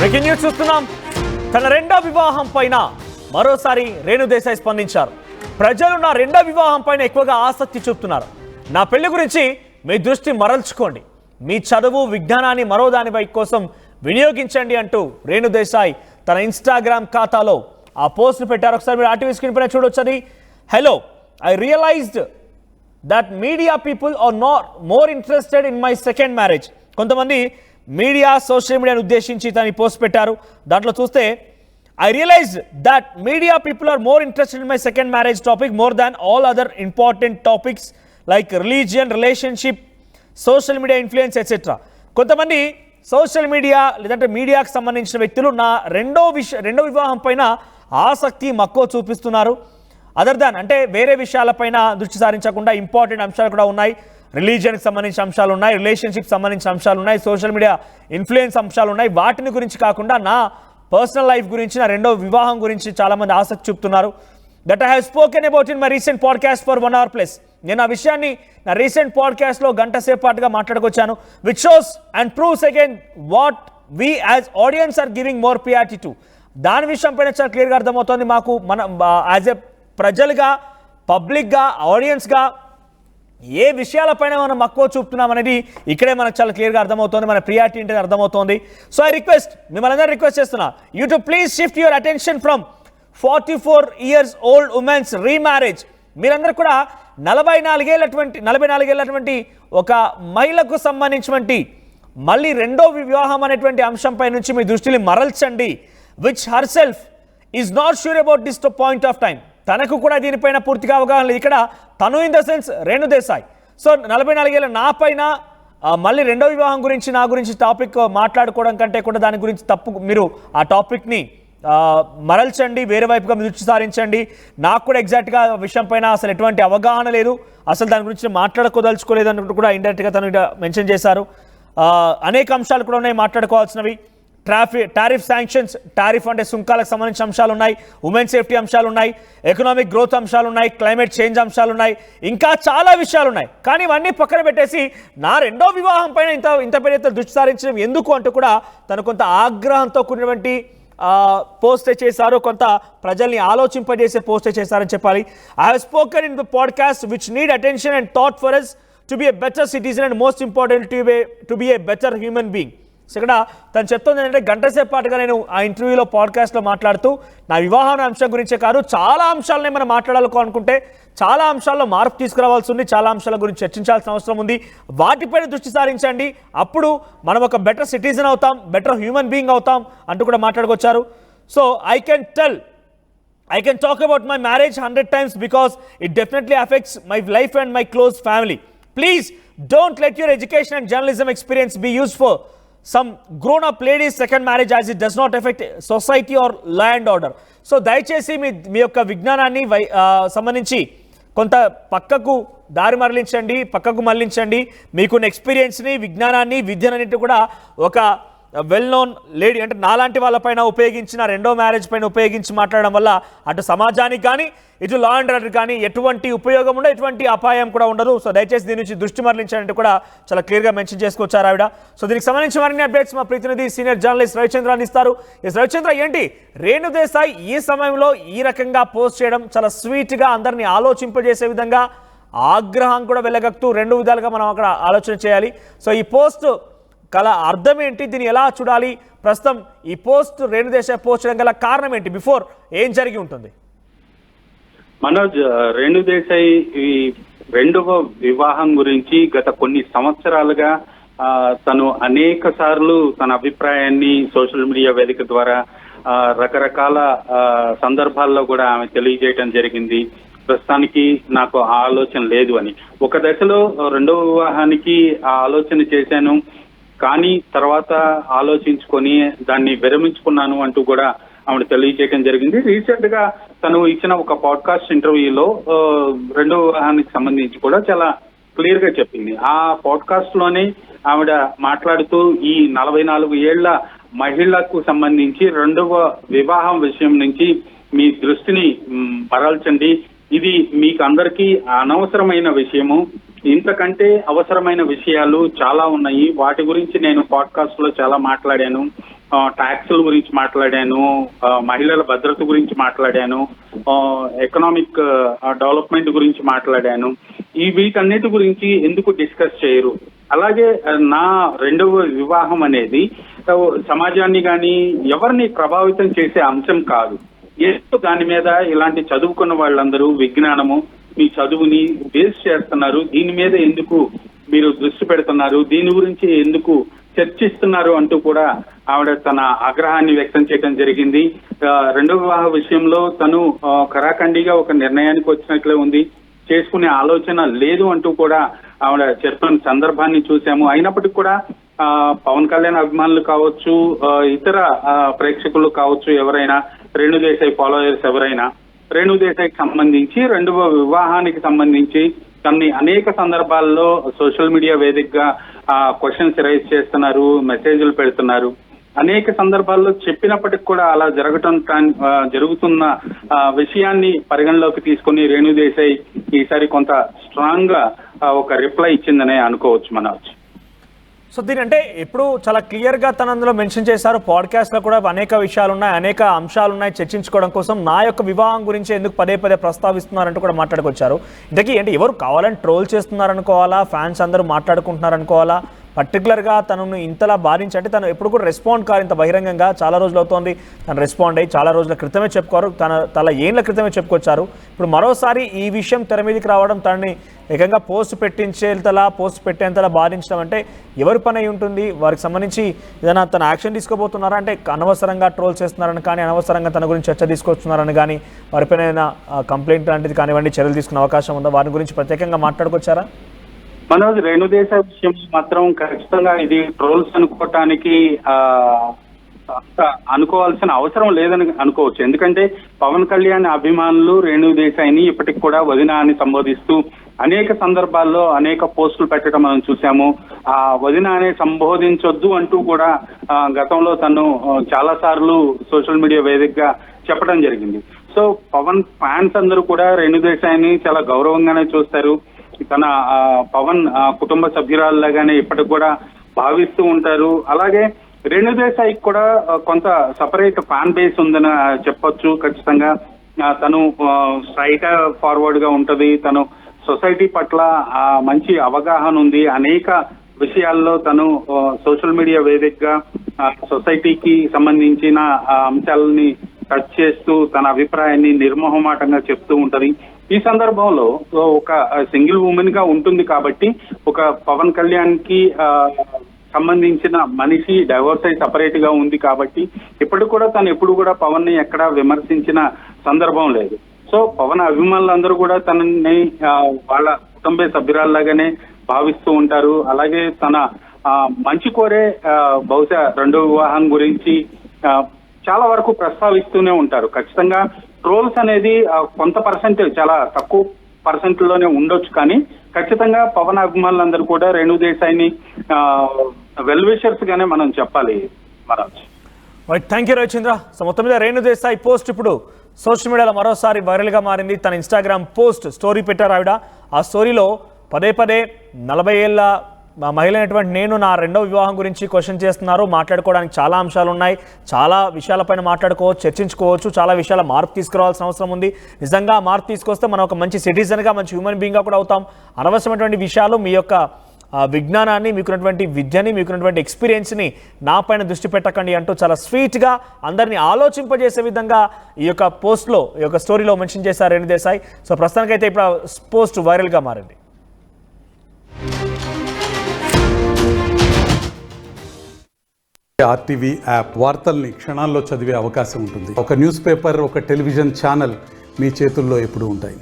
Breaking news చూస్తున్నాం. తన రెండో వివాహం పైన మరోసారి రేణు దేశాయ్ స్పందించారు. ప్రజలు నా రెండో వివాహం పైన ఎక్కువగా ఆసక్తి చూపుతున్నారు. నా పెళ్లి గురించి మీ దృష్టి మరల్చుకోండి, మీ చదువు విజ్ఞానాన్ని మరో దానిపై కోసం వినియోగించండి అంటూ రేణు దేశాయ్ తన ఇన్స్టాగ్రామ్ ఖాతాలో ఆ పోస్ట్ పెట్టారు. ఒకసారి మీరు ఆర్టీవీ స్క్రీన్ పైన చూడొచ్చు. అది hello, I realised that media people are not more interested in my second marriage. కొంతమంది మీడియా సోషల్ మీడియాను ఉద్దేశించి తను పోస్ట్ పెట్టారు. దాంట్లో చూస్తే I realized that media people are more interested in my second marriage topic more than all other important topics like religion, relationship, social media influence, etc. కొంతమంది social media లేదంటే మీడియాకు సంబంధించిన వ్యక్తులు నా రెండో వివాహం పైన ఆసక్తి మక్కువ చూపిస్తున్నారు. అదర్ దాన్ అంటే వేరే విషయాలపైన దృష్టి సారించకుండా ఇంపార్టెంట్ అంశాలు కూడా ఉన్నాయి. రిలీజియన్కి సంబంధించిన అంశాలు ఉన్నాయి, రిలేషన్షిప్ సంబంధించిన అంశాలు ఉన్నాయి, సోషల్ మీడియా ఇన్ఫ్లుయెన్స్ అంశాలు ఉన్నాయి. వాటిని గురించి కాకుండా నా పర్సనల్ లైఫ్ గురించి, నా రెండో వివాహం గురించి చాలామంది ఆసక్తి చూపుతున్నారు. That I have spoken about in my recent podcast for 1 hour plus. నేను ఆ విషయాన్ని నా రీసెంట్ పాడ్కాస్ట్లో గంట సేపు పాటుగా మాట్లాడుకొచ్చాను. Which shows and proves again what we as audience are giving more priority to. దాని విషయం పైన చాలా క్లియర్గా అర్థమవుతుంది మాకు. యాజ్ ఎ ప్రజలుగా, పబ్లిక్గా, ఆడియన్స్గా ఏ విషయాలపైన మనం మక్కువ చూపుతున్నాం అనేది ఇక్కడే మనకు చాలా క్లియర్గా అర్థమవుతుంది. మన ప్రియారిటీ ఏంటని అర్థమవుతుంది. సో ఐ రిక్వెస్ట్, మిమ్మల్ని అందరూ రిక్వెస్ట్ చేస్తున్నా, you to please shift your attention from 44 years old women's remarriage. మీరందరూ కూడా 44 ఏళ్ళటువంటి ఒక మహిళకు సంబంధించినటువంటి మళ్ళీ రెండో వివాహం అనేటువంటి అంశంపై నుంచి మీ దృష్టిని మరల్చండి. Which herself is not sure about this point of time. తనకు కూడా దీనిపైన పూర్తిగా అవగాహన లేదు. ఇక్కడ తను in the sense Renu Desai. So 44 ఏళ్ళ నా పైన మళ్ళీ రెండో వివాహం గురించి, నా గురించి టాపిక్ మాట్లాడుకోవడం కంటే కూడా దాని గురించి మీరు ఆ టాపిక్ని మరల్చండి, వేరే వైపుగా దృష్టి సారించండి. నాకు కూడా ఎగ్జాక్ట్గా విషయం పైన అసలు ఎటువంటి అవగాహన లేదు, అసలు దాని గురించి మాట్లాడుకోదలుచుకోలేదు అన్నట్టు కూడా ఇండైరెక్ట్గా తను మెన్షన్ చేశారు. అనేక అంశాలు కూడా ఉన్నాయి మాట్లాడుకోవాల్సినవి. టారిఫ్ శాంక్షన్స్, టారిఫ్ అంటే సుంకాలకు సంబంధించిన అంశాలు ఉన్నాయి, ఉమెన్ సేఫ్టీ అంశాలు ఉన్నాయి, ఎకనామిక్ గ్రోత్ అంశాలు ఉన్నాయి, క్లైమేట్ చేంజ్ అంశాలు ఉన్నాయి, ఇంకా చాలా విషయాలు ఉన్నాయి. కానీ ఇవన్నీ పక్కన పెట్టేసి నా రెండో వివాహం పైన ఇంత పెద్ద దృష్టి సారించడం ఎందుకు అంటూ కూడా తను కొంత ఆగ్రహంతో కూడినటువంటి పోస్టే చేశారు. కొంత ప్రజల్ని ఆలోచింపజేసే పోస్టే చేశారని చెప్పాలి. I have spoken in the podcast which need attention and thought for us to be a better citizen and most important to be a better human being. So ఇక్కడ తను చెప్తుంది ఏంటంటే, గంట సేపు పాటుగా నేను ఆ ఇంటర్వ్యూలో పాడ్కాస్ట్లో మాట్లాడుతూ నా వివాహం అంశం గురించే కాదు, చాలా అంశాలనే మనం మాట్లాడాలనుకుంటే చాలా అంశాల్లో మార్పు తీసుకురావాల్సి ఉంది, చాలా అంశాల గురించి చర్చించాల్సిన అవసరం ఉంది. వాటిపైన దృష్టి సారించండి, అప్పుడు మనం ఒక బెటర్ సిటిజన్ అవుతాం, బెటర్ హ్యూమన్ బీయింగ్ అవుతాం అంటూ కూడా మాట్లాడుకొచ్చారు. So I can talk about my marriage 100 times because it definitely affects my life and my close family. Please don't let your education and journalism experience be used for some grown-up ladies' second marriage as it does not affect society or law and order. So దయచేసి మీ యొక్క విజ్ఞానాన్ని సంబంధించి కొంత పక్కకు మళ్లించండి. మీకున్న ఎక్స్పీరియన్స్ని, విజ్ఞానాన్ని, విద్యనన్నింటి కూడా ఒక వెల్ నోన్ లేడీ అంటే నాలాంటి వాళ్ళపైన ఉపయోగించిన రెండో మ్యారేజ్ పైన ఉపయోగించి మాట్లాడడం వల్ల అటు సమాజానికి కానీ ఇటు లా అండ్ ఆర్డర్ కానీ ఎటువంటి ఉపయోగం ఉండదు, ఎటువంటి అపాయం కూడా ఉండదు. సో దయచేసి దీని నుంచి దృష్టి మరలించాలంటే కూడా చాలా క్లియర్గా మెన్షన్ చేసుకొచ్చారు ఆవిడ. సో దీనికి సంబంధించి మరిన్ని అప్డేట్స్ మా ప్రతినిధి సీనియర్ జర్నలిస్ట్ రవిచంద్ర అందిస్తారు. రవిచంద్ర, ఏంటి రేణు దేశాయ్ ఈ సమయంలో ఈ రకంగా పోస్ట్ చేయడం చాలా స్వీట్గా అందరినీ ఆలోచింపజేసే విధంగా, ఆగ్రహం కూడా వెళ్ళగక్తూ రెండు విధాలుగా మనం అక్కడ ఆలోచన చేయాలి. సో ఈ పోస్ట్ కల అర్థం ఏంటి, దీన్ని ఎలా చూడాలి, ప్రస్తుతం ఈ పోస్ట్ రేణు దేశాయ్ పోస్ట్ చేయడం గల కారణం ఏంటి, బిఫోర్ ఏం జరిగి ఉంటుంది? మనోజ్, రేణు దేశాయ్ ఈ రెండవ వివాహం గురించి గత కొన్ని సంవత్సరాలుగా తను అనేక సార్లు తన అభిప్రాయాన్ని సోషల్ మీడియా వేదిక ద్వారా రకరకాల సందర్భాల్లో కూడా ఆమె తెలియజేయడం జరిగింది. ప్రస్తుతానికి నాకు ఆ ఆలోచన లేదు అని. ఒక దశలో రెండవ వివాహానికి ఆ ఆలోచన చేశాను, కానీ తర్వాత ఆలోచించుకొని దాన్ని విరమించుకున్నాను అంటూ కూడా ఆవిడ తెలియజేయడం జరిగింది. రీసెంట్ గా తను ఇచ్చిన ఒక పాడ్కాస్ట్ ఇంటర్వ్యూలో రెండవ వివాహానికి సంబంధించి కూడా చాలా క్లియర్ గా చెప్పింది. ఆ పాడ్కాస్ట్ లోనే ఆవిడ మాట్లాడుతూ ఈ 44 ఏళ్ల మహిళకు సంబంధించి రెండవ వివాహం విషయం నుంచి మీ దృష్టిని మరల్చండి, ఇది మీకు అందరికీ అనవసరమైన విషయము, ఇంతకంటే అవసరమైన విషయాలు చాలా ఉన్నాయి, వాటి గురించి నేను పాడ్కాస్ట్ లో చాలా మాట్లాడాను, ట్యాక్సుల గురించి మాట్లాడాను, మహిళల భద్రత గురించి మాట్లాడాను, ఎకనామిక్ డెవలప్మెంట్ గురించి మాట్లాడాను. వీటన్నిటి గురించి ఎందుకు డిస్కస్ చేయరు? అలాగే నా రెండవ వివాహం అనేది సమాజాన్ని కానీ ఎవరిని ప్రభావితం చేసే అంశం కాదు. ఎందుకు దాని మీద ఇలాంటి చదువుకున్న వాళ్ళందరూ విజ్ఞానము మీ చదువుని బేస్ చేస్తున్నారు? దీని మీద ఎందుకు మీరు దృష్టి పెడుతున్నారు? దీని గురించి ఎందుకు చర్చిస్తున్నారు అంటూ కూడా ఆవిడ తన ఆగ్రహాన్ని వ్యక్తం చేయడం జరిగింది. రెండవ వివాహ విషయంలో తను కరాఖండిగా ఒక నిర్ణయానికి వచ్చినట్లే ఉంది, చేసుకునే ఆలోచన లేదు అంటూ కూడా ఆవిడ చెప్పిన సందర్భాన్ని చూసాము. అయినప్పటికీ కూడా పవన్ కళ్యాణ్ అభిమానులు కావచ్చు, ఇతర ప్రేక్షకులు కావచ్చు, ఎవరైనా రేణుదేశాయ్ ఫాలోయర్స్ ఎవరైనా రేణుదేశాయ్కి సంబంధించి రెండవ వివాహానికి సంబంధించి తనని అనేక సందర్భాల్లో సోషల్ మీడియా వేదికగా క్వశ్చన్స్ రైజ్ చేస్తున్నారు, మెసేజ్లు పెడుతున్నారు. అనేక సందర్భాల్లో చెప్పినప్పటికి కూడా అలా జరుగుతున్న విషయాన్ని పరిగణలోకి తీసుకుని రేణుదేశాయ్ ఈసారి కొంత స్ట్రాంగ్ గా ఒక రిప్లై ఇచ్చిందనే అనుకోవచ్చు మనోజ్. సో దీని అంటే ఎప్పుడు చాలా క్లియర్గా తను అందులో మెన్షన్ చేశారు, పాడ్కాస్ట్లో కూడా అనేక విషయాలు ఉన్నాయి, అనేక అంశాలు ఉన్నాయి చర్చించుకోవడం కోసం. నా యొక్క వివాహం గురించి ఎందుకు పదే పదే ప్రస్తావిస్తున్నారంటూ కూడా మాట్లాడుకొచ్చారు. ఇంతకీ అంటే ఎవరు కావాలని ట్రోల్ చేస్తున్నారనుకోవాలా, ఫ్యాన్స్ అందరూ మాట్లాడుకుంటున్నారనుకోవాలా, పర్టికులర్గా తనను ఇంతలా బాధించి అంటే తను ఎప్పుడు కూడా రెస్పాండ్ కారు ఇంత బహిరంగంగా? చాలా రోజులు అవుతోంది తను రెస్పాండ్ అయ్యి, చాలా రోజుల క్రితమే చెప్పుకోరు, తన ఏళ్ళ క్రితమే చెప్పుకొచ్చారు. ఇప్పుడు మరోసారి ఈ విషయం తెర మీదకి రావడం, తనని ఏకంగా పోస్ట్ పెట్టేంతలా బాధించడం అంటే ఎవరి పని అయి ఉంటుంది? వారికి సంబంధించి ఏదైనా తన యాక్షన్ తీసుకోబోతున్నారా? అంటే అనవసరంగా ట్రోల్ చేస్తున్నారని కానీ, అనవసరంగా తన గురించి చర్చ తీసుకొస్తున్నారని కానీ, వారిపైన ఏదైనా కంప్లైంట్ లాంటిది కానివ్వండి చర్యలు తీసుకునే అవకాశం ఉందా? వారి గురించి ప్రత్యేకంగా మాట్లాడుకొచ్చారా? మనోజ్, రేణుదేశాయ్ విషయంలో మాత్రం ఖచ్చితంగా ఇది ట్రోల్స్ అనుకోవటానికి అనుకోవాల్సిన అవసరం లేదని అనుకోవచ్చు. ఎందుకంటే పవన్ కళ్యాణ్ అభిమానులు రేణుదేశాయ్ని ఇప్పటికి కూడా వదిన అని సంబోధిస్తూ అనేక సందర్భాల్లో అనేక పోస్టులు పెట్టడం మనం చూసాము. వదిన అనే సంబోధించొద్దు అంటూ కూడా గతంలో తను చాలా సార్లు సోషల్ మీడియా వేదికగా చెప్పడం జరిగింది. సో పవన్ ఫ్యాన్స్ అందరూ కూడా రేణుదేశాయ్ని చాలా గౌరవంగానే చూస్తారు. తన పవన్ కుటుంబ సభ్యురాల్లాగానే ఇప్పటికి కూడా భావిస్తూ ఉంటారు. అలాగే రేణుదేశాయ్కి కూడా కొంత సపరేట్ ఫ్యాన్ బేస్ ఉందని చెప్పొచ్చు. ఖచ్చితంగా తను స్ట్రైట్ ఫార్వర్డ్ గా ఉంటది, తను సొసైటీ పట్ల మంచి అవగాహన ఉంది. అనేక విషయాల్లో తను సోషల్ మీడియా వేదికగా సొసైటీకి సంబంధించిన అంశాలని టచ్ చేస్తూ తన అభిప్రాయాన్ని నిర్మోహమాటంగా చెప్తూ ఉంటది. ఈ సందర్భంలో ఒక సింగిల్ ఉమెన్ గా ఉంటుంది కాబట్టి ఒక పవన్ కళ్యాణ్ కి సంబంధించిన మనిషి డైవర్స్ అయి సపరేట్ గా ఉంది కాబట్టి ఇప్పటికి కూడా తను ఎప్పుడు కూడా పవన్ ని ఎక్కడా విమర్శించిన సందర్భం లేదు. సో పవన్ అభిమానులందరూ కూడా తనని వాళ్ళ కుటుంబ సభ్యురాల్లాగానే భావిస్తూ ఉంటారు. అలాగే తన మంచి కోరే బహుశా రెండో వివాహం గురించి చాలా వరకు ప్రస్తావిస్తూనే ఉంటారు. ఖచ్చితంగా ట్రోల్స్ అనేది కొంత పర్సెంటేజ్, చాలా తక్కువ పర్సెంట్లోనే ఉండొచ్చు, కానీ ఖచ్చితంగా పవన్ అభిమానులందరూ కూడా రేణుదేశాయ్ని వెల్ విషర్స్ గానే మనం చెప్పాలి Maharaj. Thank you Ravichandra. So మొత్తం మీద రేణుదేశాయ్ పోస్ట్ ఇప్పుడు సోషల్ మీడియాలో మరోసారి వైరల్గా మారింది. తన ఇన్స్టాగ్రామ్ పోస్ట్ స్టోరీ పెట్టారు ఆవిడ. ఆ స్టోరీలో పదే 40 ఏళ్ళ మహిళ అయినటువంటి నేను నా రెండవ వివాహం గురించి క్వశ్చన్ చేస్తున్నారు. మాట్లాడుకోవడానికి చాలా అంశాలు ఉన్నాయి, చాలా విషయాలపైన మాట్లాడుకోవచ్చు, చర్చించుకోవచ్చు, చాలా విషయాల మార్పు తీసుకురావాల్సిన అవసరం ఉంది. నిజంగా మార్పు తీసుకొస్తే మనం ఒక మంచి సిటిజన్గా, మంచి హ్యూమన్ బీయింగ్గా కూడా అవుతాం. అనవసరమైనటువంటి విషయాలు, మీ యొక్క విజ్ఞానాన్ని, మీకున్నటువంటి విద్యని, మీకున్నటువంటి ఎక్స్పీరియన్స్ని నా పైన దృష్టి పెట్టకండి అంటూ చాలా స్వీట్గా అందరినీ ఆలోచింపజేసే విధంగా ఈ యొక్క పోస్ట్లో, ఈ యొక్క స్టోరీలో మెన్షన్ చేశారు రేణుదేశాయ్. సో ప్రస్తుతానికైతే ఇప్పుడు పోస్ట్ వైరల్గా మారింది. ఆర్టీవీ యాప్ వార్తల్ని క్షణాల్లో చదివే అవకాశం ఉంటుంది. ఒక న్యూస్ పేపర్, ఒక టెలివిజన్ ఛానల్ మీ చేతుల్లో ఎప్పుడూ ఉంటాయి.